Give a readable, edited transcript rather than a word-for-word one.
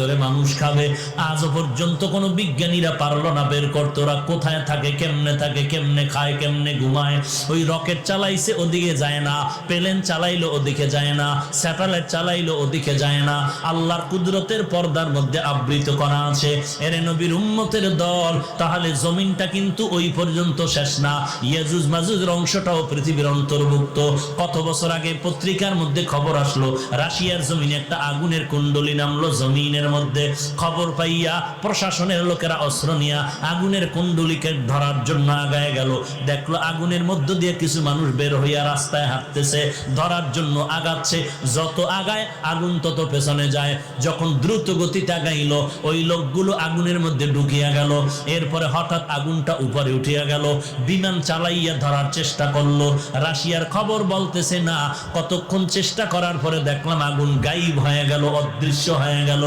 ধরে মানুষ খাবে। আজও পর্যন্ত কোনো বিজ্ঞানীরা পারলো না বের করতে ওরা কোথায় থাকে, কেমনে খায়, কেমনে ঘুমায়। ওই রকেট চালাইছে ওদিকে যায় না, প্লেন চালাইলো ওদিকে যায় না, স্যাটেলাইট চালাইলো ওদিকে যায় না। আল্লাহর কুদরতের পর্দার মধ্যে আবৃত করা আছে। এর নবীর উম্মতের দল, তাহলে জমিনটা কিন্তু ওই পর্যন্ত শেষ না। ইয়াজুজ মাজুজের অংশটাও পৃথিবীর অন্তর্ভুক্ত। কত বছর আগে পত্রিকার মধ্যে খবর আসলো, রাশিয়ার জমিনে একটা আগুনের কুণ্ডলী নামলো জমিনের মধ্যে। খবর পাইয়া প্রশাসনের লোকেরা অস্ত্র নিয়ে আগুনের কুণ্ডলীকে ধরার জন্য আগায় গেল। দেখলো আগুনের মধ্য দিয়ে কিছু মানুষ বের হইয়া রাস্তায় হাঁটতেছে, ধরার জন্য আগাচ্ছে। যত আগায় আগুন তত পেছনে যায়। যখন দ্রুত গতিতে আগাইলো, ওই লোকগুলো আগুনের মধ্যে ঢুকিয়া গেল। এরপরে হঠাৎ আগুনটা উপরে উঠিয়া গেল। বিমান চালাইয়া ধরার চেষ্টা করলো। রাশিয়ার খবর বলতেছে না, কতক্ষণ চেষ্টা করার পরে দেখলাম আগুন গায়েব হয়ে গেল, অদৃশ্য হয়ে গেল।